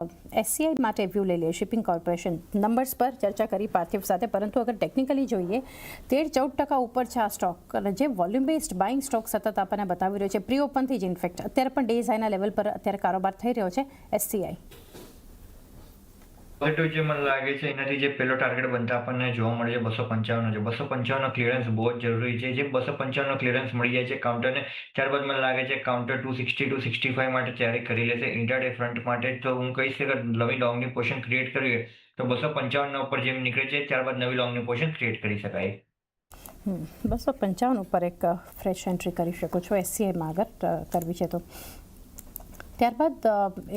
એસસીઆઈ માટે વ્યૂ લઈ લે શિપિંગ કોર્પોરેશન નંબર્સ પર ચર્ચા કરી પાર્થિવ સાથે, પરંતુ અગર ટેકનિકલી જોઈએ 13-14% ઉપર છે આ સ્ટોક અને જે વોલ્યુમ બેઝડ બાઇંગ સ્ટોક સતત આપણને બતાવી રહ્યો છે પ્રી ઓપનથી જ ઇનફેક્ટ અત્યારે પણ ડેઝ હાઈના લેવલ પર અત્યારે કારોબાર થઈ રહ્યો છે એસસીઆઈ. પોઝિટિવ જે મને લાગે છે એનાથી જે પેલો ટાર્ગેટ બનતા આપણને જોવા મળે છે 255 છે. 255 ક્લિયરન્સ બહુ જ જરૂરી છે. જે 255 ક્લિયરન્સ મળી જાય છે કાઉન્ટરને, ત્યારબાદ મને લાગે છે કાઉન્ટર 260-265 માટે તૈયારી કરી લેશે ઇન્ટરડે ફ્રન્ટ માટે. તો હું કહીશ કે નવી લોંગની પોઝિશન ક્રિએટ કરવી તો 255 ઉપર જેમ નીકળે છે ત્યારબાદ નવી લોંગની પોઝિશન ક્રિએટ કરી શકાય. 255 ઉપર એક ફ્રેશ એન્ટ્રી કરી શકો છો એસસીઆઈમાં આગળ કરવી છે તો. ત્યારબાદ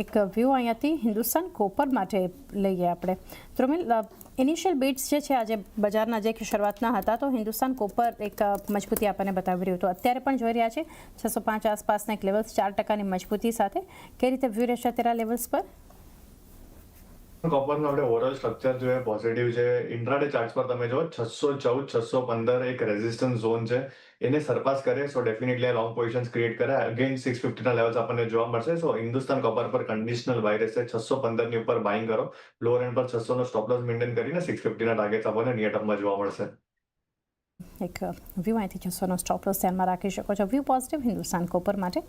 એક વ્યૂ અહીંયાથી હિન્દુસ્તાન કોપર માટે લઈએ આપણે. ધ્રુમિલ, ઇનિશિયલ બીટ્સ જે છે આજે બજારના જે શરૂઆતના હતા તો હિન્દુસ્તાન કોપર એક મજબૂતી આપણને બતાવી રહ્યું હતું, અત્યારે પણ જોઈ રહ્યા છે 605 આસપાસના એક લેવલ્સ 4%ની મજબૂતી સાથે. કઈ રીતે વ્યૂ રહેશે અત્યારે લેવલ્સ પર? કોપરનું આપણે ઓવરઓલ સ્ટ્રક્ચર જોઈએ પોઝિટિવ છે. ઇન્ટ્રાડે ચાર્ટ્સ પર તમે જો 614-615 એક રેઝિસ્ટન્સ ઝોન છે, એને સરપાસ કરે સો ડેફિનેટલી આ લોંગ પોઝિશન્સ ક્રિએટ કરે. અગેન 650 લેવલ્સ આપણને જોવા મળશે. સો હિન્દુસ્તાન કોપર પર કન્ડિશનલ બાય રહેશે. 615 ની ઉપર બાઇંગ કરો, લોઅર એન્ડ પર 600 નો સ્ટોપ લોસ મેન્ટેન કરીને 650 ના ટાર્ગેટ્સ આપણને નિયર ટર્મમાં જોવા મળશે. એક વ્યૂ અહીંથી 600નો સ્ટોપ લોસ ધ્યાનમાં રાખી શકો છો. વ્યૂ પોઝિટિવ હિન્દુસ્તાન કોપર માટે.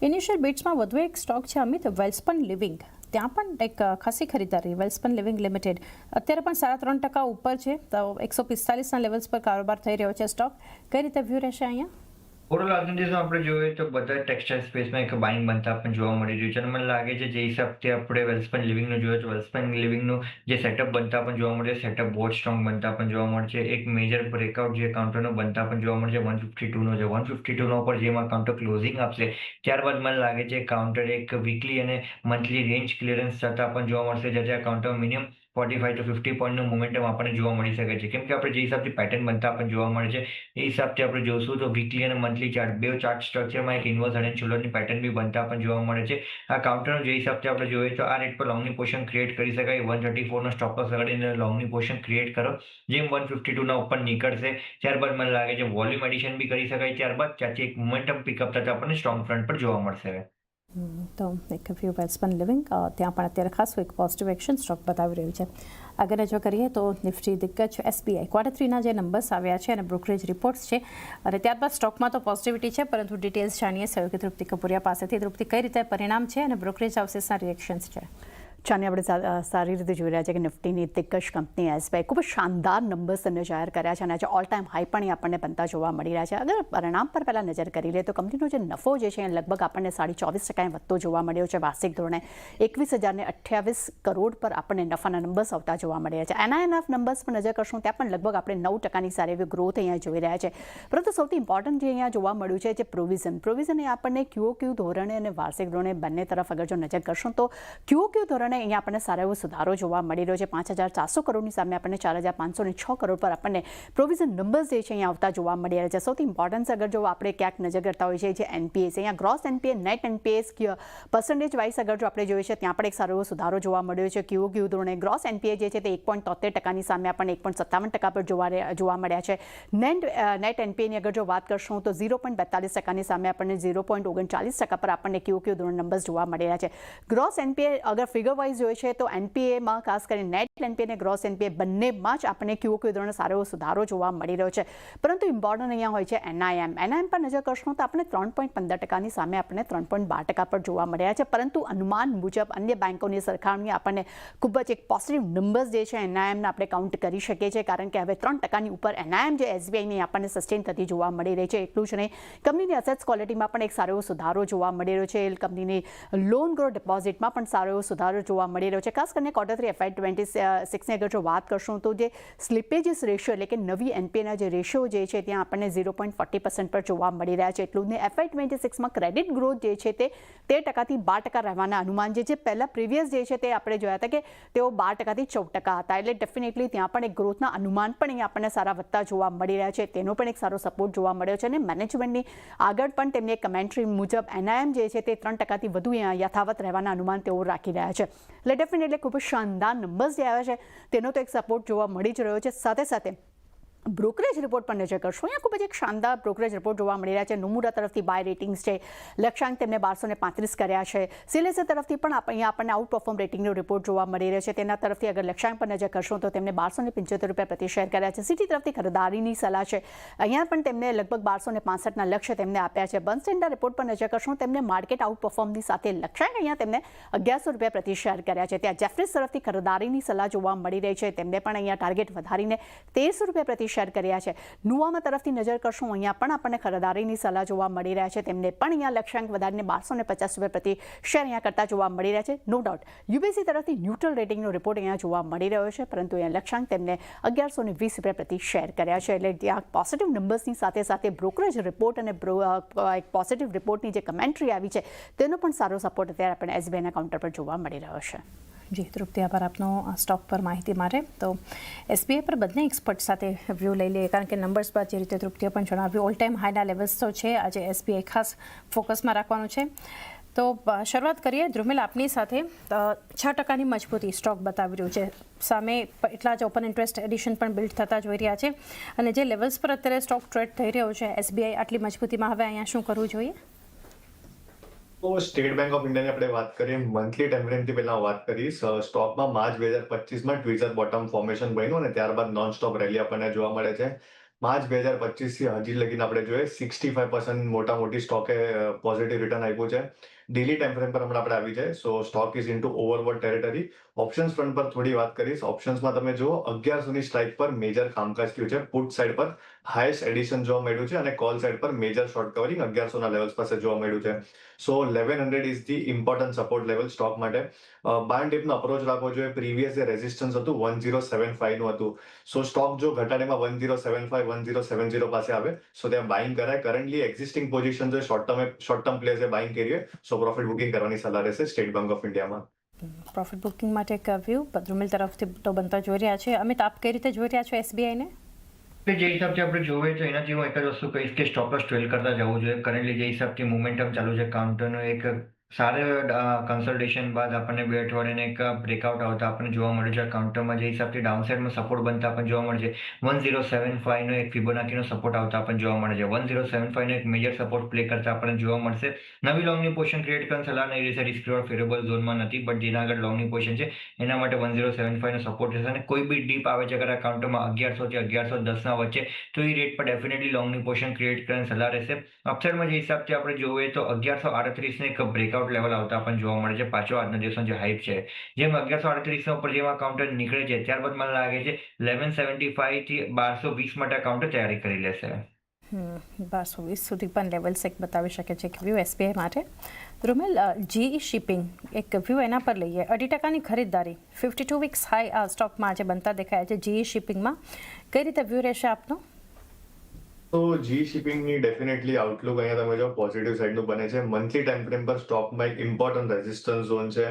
ઇનિશિયલ બીટ્સમાં વધુ એક સ્ટોક છે અમિત, વેલ્સપન લિવિંગ. ત્યાં પણ એક ખાસી ખરીદારી. વેલ્સપન લિવિંગ લિમિટેડ અત્યારે પણ 3.5% ઉપર છે, તો 145ના લેવલ્સ પર કારોબાર થઈ રહ્યો છે સ્ટોક. કઈ રીતે વ્યૂ રહેશે અહીંયા? ઓવરઓલ આજના દિવસમાં આપણે જોઈએ તો બધા ટેક્સટાઇલ સ્પેસમાં એક બાઇંગ બનતા પણ જોવા મળી રહ્યું છે. અને મને લાગે છે જે હિસાબથી આપણે વેલ્સપન લિવિંગનું જોઈએ તો વેલ્સપન લિવિંગનું જે સેટઅપ બનતા પણ જોવા મળે છે, સેટઅપ બહુ જ સ્ટ્રોંગ બનતા પણ જોવા મળે છે. એક મેજર બ્રેકઆઉટ જે કાઉન્ટરનો બનતા પણ જોવા મળે છે 152નો છે. 152 ઉપર જેમાં કાઉન્ટર ક્લોઝિંગ આપશે ત્યારબાદ મને લાગે છે કાઉન્ટર એક વીકલી અને મંથલી રેન્જ ક્લિયરન્સ થતા પણ જોવા મળશે, જેથી આ કાઉન્ટર મિનિમમ 45-50 પોઈન્ટનું મોમેન્ટમ આપણને જોવા મળી શકે છે. કેમ કે આપણે જે હિસાબથી પેટર્ન બનતા પણ જોવા મળે છે એ હિસાબથી આપણે જોશું તો વીકલી અને મંથલી ચાર્ટ બે ચાર્ટ સ્ટ્રક્ચરમાં એક ઇન્વર્સ અને ચુલરની પેટર્ન બી બનતા પણ જોવા મળે છે. આ કાઉન્ટરનો જે હિસાબથી આપણે જોઈએ તો આ રેટ પર લોંગની પોઝિશન ક્રિએટ કરી શકાય. 134નો સ્ટોપ લોસ લગાડીને લોંગની પોઝિશન ક્રિએટ કરો. જેમ 152ના ઉપર નીકળશે ત્યારબાદ મને લાગે છે વોલ્યુમ એડિશન બી કરી શકાય. ત્યારબાદ ત્યાંથી એક મોમેન્ટમ પિકઅપ થતા આપણને સ્ટ્રોંગ ફ્રન્ટ પર જોવા મળશે. તો એક વ્યૂ વેલ્સપન લિવિંગ ત્યાં પણ અત્યારે ખાસું એક પોઝિટિવ એક્શન સ્ટોક બતાવી રહ્યું છે. આગળ જો કરીએ તો નિફ્ટી દિગ્ગજ એસબીઆઈ Q3ના જે નંબર્સ આવ્યા છે અને બ્રોકરેજ રિપોર્ટ્સ છે અને ત્યારબાદ સ્ટોકમાં તો પોઝિટિવિટી છે, પરંતુ ડિટેલ્સ જાણીએ સહયોગી તૃપ્તિ કપૂરિયા પાસેથી. તૃપ્તિ, કઈ રીતે પરિણામ છે અને બ્રોકરેજ હાઉસીસના રિએક્શન્સ છે? ચાની આપણે સારી રીતે જોઈ રહ્યા છે કે નિફ્ટીની દિગ્ગજ કંપની એસબીઆઈ ખૂબ જ શાનદાર નંબર્સ તેને જાહેર કર્યા છે અને આજે ઓલ ટાઈમ હાઈ પણ આપણને બનતા જોવા મળી રહ્યા છે. અગર પરિણામ પર પહેલાં નજર કરી લે તો કંપનીનો જે નફો જે છે એ લગભગ આપણને 24% વધતો જોવા મળ્યો છે. વાર્ષિક ધોરણે 21,028 કરોડ પર આપણને નફાના નંબર્સ આવતા જોવા મળ્યા છે. એનઆઈએનએફ નંબર્સ પર નજર કરશું ત્યાં પણ લગભગ આપણે 9%ની સારી એવી ગ્રોથ અહીંયા જોઈ રહ્યા છે. પરંતુ સૌથી ઇમ્પોર્ટન્ટ જે અહીંયા જોવા મળ્યું છે જે પ્રોવિઝન એ આપણને QOQ ધોરણે અને વાર્ષિક ધોરણે બંને તરફ અગર જો નજર કરશું તો QOQ ધોરણે અહીંયા આપણને સારો એવો સુધારો જોવા મળી રહ્યો છે. 5,400 કરોડની સામે આપણને 4,506 કરોડ પર આપણને પ્રોવિઝન નંબર્સ જે છે અહીંયા આવતા જોવા મળી રહ્યા છે. સૌથી ઇમ્પોર્ટન્સ અગર જો આપણે ક્યાંક નજર કરતા હોઈએ છીએ જે એનપીએસ, અહીંયા gross NPA, net NPS percentage wise અગર જો આપણે જોઈએ છે ત્યાં પણ એક સારો એવો સુધારો જોવા મળ્યો છે. QOQ ધોરણે ગ્રોસ એનપીએ જે છે તે 1.73%ની સામે આપણને 1.57% પર જોવા મળ્યા છે. નેટ એનપીએની અગર જો વાત કરશું તો 0.42%ની સામે આપણને 0.39% પર આપણને QOQ ધોરણ નંબર્સ જોવા મળી રહ્યા છે. ગ્રોસ એનપીએ અગર ફિગર વાઇઝ જોઈએ છે તો એનપીએમાં ખાસ કરીને નેટ એનપીએ અને ગ્રોસ એનપીએ બંનેમાં જ આપણને QOQ ધોરણે સારો એવો સુધારો જોવા મળી રહ્યો છે. પરંતુ ઇમ્પોર્ટન્ટ અહીંયા હોય છે એનઆઈએમ પર નજર કરશું તો આપણે 3.15%ની સામે આપણને 3.12% પર જોવા મળ્યા છે. પરંતુ અનુમાન મુજબ અન્ય બેન્કોની સરખામણીએ આપણને ખૂબ જ એક પોઝિટિવ નંબર્સ જે છે એનઆઈએમને આપણે કાઉન્ટ કરી શકીએ છીએ, કારણ કે હવે 3%ની ઉપર એનઆઈએમ જે એસબીઆઈની આપણને સસ્ટેન થતી જોવા મળી રહી છે. એટલું જ નહીં, કંપનીની એસેટ્સ ક્વોલિટીમાં પણ એક સારો એવો સુધારો જોવા મળી રહ્યો છે. કંપનીની લોન ગ્રોથ ડિપોઝિટમાં પણ સારો એવો સુધારો જોવા મળી રહ્યો છે. ખાસ કરીને Q3 FY26ની અગર જો વાત કરશું તો જે સ્લિપેજીસ રેશિયો એટલે કે નવી એનપીએના જે રેશિયો જે છે ત્યાં આપણને 0.40% પર જોવા મળી રહ્યા છે. એટલું જ નહીં, FY26માં ક્રેડિટ ગ્રોથ જે છે તે 13%થી 12% રહેવાના અનુમાન જે છે પહેલાં પ્રીવિયસ જે છે તે આપણે જોયા હતા કે તેઓ 12%થી 14% હતા. એટલે ડેફિનેટલી ત્યાં પણ એક ગ્રોથના અનુમાન પણ અહીંયા આપણને સારા વધતા જોવા મળી રહ્યા છે. તેનો પણ એક સારો સપોર્ટ જોવા મળ્યો છે અને મેનેજમેન્ટની આગળ પણ તેમની કમેન્ટ્રી મુજબ એનઆઈએમ જે છે તે 3%થી વધુ યથાવત રહેવાના અનુમાન તેઓ રાખી રહ્યા છે. એટલે ડેફિનેટલી ખૂબ જ શાનદાર નંબર્સ જે આવ્યા છે તેનો તો એક સપોર્ટ જોવા મળી જ રહ્યો છે. સાથે સાથે બ્રોકરેજ રિપોર્ટ પર નજર કરશો. અહીંયા ખૂબ જ એક શાનદાર બ્રોકરેજ રિપોર્ટ જોવા મળી રહ્યા છે. નોમુરા તરફથી બાય રેટિંગ્સ છે, લક્ષ્યાંક તેમને 1235 કર્યા છે. CLSA તરફથી પણ અહીંયા આપણને આઉટ પરફોર્મ રેટિંગનો રિપોર્ટ જોવા મળી રહ્યો છે. તેના તરફથી અગર લક્ષ્યાંક પર નજર કરશો તો તેમને 1275 રૂપિયા પ્રતિ શેર કર્યા છે. સિટી તરફથી ખરીદારીની સલાહ છે. અહીંયા પણ તેમને લગભગ 1265ના લક્ષ્ય તેમને આપ્યા છે. બર્ન્સટાઇનના રિપોર્ટ પર નજર કરશો તેમને માર્કેટ આઉટ પરફોર્મની સાથે લક્ષ્યાંક અહીંયા તેમને 1100 રૂપિયા પ્રતિ શેર કર્યા છે. ત્યાં જેફરીઝ તરફથી ખરીદારીની સલાહ જોવા મળી રહી છે. તેમને પણ અહીંયા ટાર્ગેટ વધારીને 1300 રૂપિયા પ્રતિ શેર કર્યા છે. નુવામા તરફથી નજર કરશું અહીંયા પણ આપણને ખરીદારીની સલાહ જોવા મળી રહ્યા છે. તેમને પણ અહીંયા લક્ષ્યાંક વધારીને 1250 રૂપિયા પ્રતિ શેર અહીંયા કરતા જોવા મળી રહ્યા છે. નો ડાઉટ યુબીસી તરફથી ન્યુટ્રલ રેટિંગનો રિપોર્ટ અહીંયા જોવા મળી રહ્યો છે, પરંતુ અહીંયા લક્ષ્યાંક તેમને 1120 રૂપિયા પ્રતિ શેર કર્યા છે. એટલે ત્યાં પોઝિટિવ નંબર્સની સાથે સાથે બ્રોકરેજ રિપોર્ટ અને એક પોઝિટિવ રિપોર્ટની જે કમેન્ટ્રી આવી છે તેનો પણ સારો સપોર્ટ અત્યારે આપણે SBIના કાઉન્ટર પર જોવા મળી રહ્યો છે. જી તૃપ્તિ, આભાર આપનો આ સ્ટોક પર માહિતી માટે. તો SBI પર બંને એક્સપર્ટ સાથે વ્યૂ લઈ લઈએ, કારણ કે નંબર્સ બાદ જે રીતે તૃપ્તિએ પણ જણાવ્યું ઓલ ટાઈમ હાઈના લેવલ્સ તો છે. આજે SBI ખાસ ફોકસમાં રાખવાનું છે. તો શરૂઆત કરીએ ધ્રુમિલ આપની સાથે. 6% મજબૂતી સ્ટોક બતાવી રહ્યું છે. સામે એટલા જ ઓપન ઇન્ટરેસ્ટ એડિશન પણ બિલ્ડ થતા જોઈ રહ્યા છે, અને જે લેવલ્સ પર અત્યારે સ્ટોક ટ્રેડ થઈ રહ્યો છે SBI આટલી મજબૂતીમાં હવે અહીંયા શું કરવું જોઈએ? તો સ્ટેટ બેંક ઓફ ઇન્ડિયાની આપણે વાત કરીએ મંથલી ટાઈમ ફ્રેમથી પહેલા વાત કરીશ. સ્ટોકમાં માર્ચ 2025માં ટ્વીઝર બોટમ ફોર્મેશન બન્યું અને ત્યારબાદ નોન સ્ટોપ રેલી આપણને જોવા મળે છે. માર્ચ 2025 થી હજી લગીને આપણે જોઈએ 65% મોટા મોટી સ્ટોકે પોઝિટિવ રિટર્ન આપ્યું છે. ડેલી ટાઈમ ફ્રેમ પર હમણાં આપણે આવી જાય. So stock is into overbought territory. Options front પર થોડી વાત કરીશ. ઓપ્શન્સમાં તમે જુઓ 1100ની સ્ટ્રાઇક પર મેજર કામકાજ થયું છે. પુટ સાઇડ પર હાઈએસ્ટ એડિશન જોવા મળ્યું છે અને કોલ સાઇડ પર મેજર શોર્ટ કવરિંગ 1100ના લેવલ્સ પાસે જોવા મળ્યું છે. સો 1100 is the important support level stock માટે. બાય ડિપનો અપ્રોચ રાખવો જોઈએ. પ્રીવિયસ જે રેઝિસ્ટન્સ હતું 1075 નું હતું. સો સ્ટોક જો ઘટાડેમાં 1075 1070 પાસે આવે સો ત્યાં બાઇંગ કરાય. કરન્ટલી એક્ઝિસ્ટિંગ પોઝિશન જો શોર્ટ ટર્મ પ્લેયર્સે બાઇંગ કરી હોય સો પ્રોફિટ બુકિંગ કરવાની સલાહ રહેશે સ્ટેટ બેંક ઓફ ઇન્ડિયામાં. પ્રોફિટ બુકિંગ માટે એક વ્યૂ ધ્રુમિલ તરફથી તો બનતા જોઈ રહ્યા છે. અમિત, આપ કઈ રીતે જોઈ રહ્યા છો SBIને? જે હિસાબથી આપણે જોઈએ તો એનાથી હું એક જ વસ્તુ કહીશ કે સ્ટોપ લોસ 12 કરતા જવું જોઈએ. કરન્ટલી જે હિસાબથી મોમેન્ટમ ચાલુ છે કાઉન્ટરનો, એક સારા કન્સલ્ટેશન બાદ આપણને 2 અઠવાડિયાને એક બ્રેકઆઉટ આવતા આપણને જોવા મળ્યું છે. કાઉન્ટરમાં જે હિસાબથી ડાઉનસાઇડમાં સપોર્ટ બનતા આપણને જોવા મળે છે. 1075 નો એક ફિબોનાકીનો સપોર્ટ આવતા આપણને જોવા મળે છે. 1075 નો એક મેજર સપોર્ટ પ્લે કરતા આપણને જોવા મળશે. નવી લોંગની પોઝિશન ક્રિએટ કરવાની સલાહ નહીં રહેશે. રિસ્ક રિવોર્ડ ફેવરેબલ ઝોનમાં નથી, બટ જેના આગળ લોંગની પોઝિશન છે એના માટે 1075 નો સપોર્ટ રહેશે. અને કોઈ બી ડીપ આવે છે અગર આ કાઉન્ટરમાં 1100 થી 1110 વચ્ચે, તો એ રેટ પર ડેફિનેટલી લોંગની પોઝિશન ક્રિએટ કરવાની સલાહ રહેશે. અપસાઇડમાં જે હિસાબથી આપણે જોઈએ તો 1138 ને એક બ્રેકઆઉટ લેવલ આવતા આપણને જોવા મળે છે. પાછો આજના દિવસનો જે હાઈપ છે, જેમ 1138 ઉપર જેમાં કાઉન્ટર નીકળે છે ત્યારબાદ મને લાગે છે 1175 થી 1220 માટે કાઉન્ટર તૈયારી કરી લેશે. 1220 સુધી પણ લેવલ્સ એક બતાવી શકે છે વ્યૂ SBI માટે. ધ્રુમિલ, GE શિપિંગ એક વ્યૂ એના પર લઈએ. 2.5% ખરીદદારી 52 વીક્સ હાઈ આ સ્ટોકમાં આજે બનતા દેખાય છે. GE શિપિંગમાં કઈ રીતે વ્યૂ રહેશે આપનો? તો GE શિપિંગની ડેફિનેટલી આઉટલુક અહીંયા તમે જો પોઝિટિવ સાઇડનું બને છે. મંથલી ટાઈમ ફ્રેમ પર સ્ટોકમાં એક ઇમ્પોર્ટન્ટ રેઝિસ્ટન્સ ઝોન છે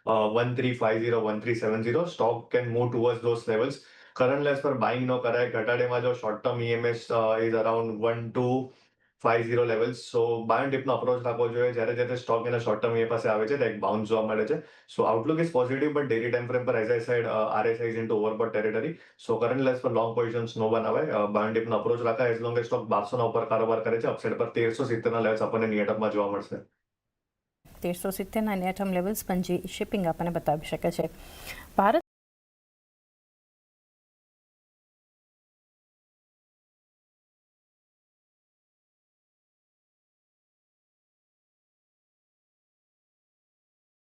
1350 1370. Stock can move towards those levels. Current levels પર બાઇંગ ન કરાય. ઘટાડેમાં જો short term EMS is around 1250 levels. So buy ડિપનો અપ્રોચ રાખવો જોઈએ. જ્યારે સ્ટોક એના શોર્ટ ટર્મ પાસે આવે છે ત્યાં એક બાઉન્સ જોવા મળે છે. So outlook is positive, but daily time frame પર as I said RSI is into overbought territory. So current levels પર લોંગ પોઝિશન્સ નો બનાવાય. બાય ડિપનો અપ્રોચ રાખાય એઝ લોંગ એઝ સ્ટોક 1200 ઉપર કારોબાર કરે છે. અપસાઇડ પર 1370 લેવલ્સ આપણને નિયર ટર્મમાં જોવા મળશે. 1370 નિયર ટર્મ લેવલ્સ પણ GE શિપિંગ આપણને બતાવી શકે છે. ભારત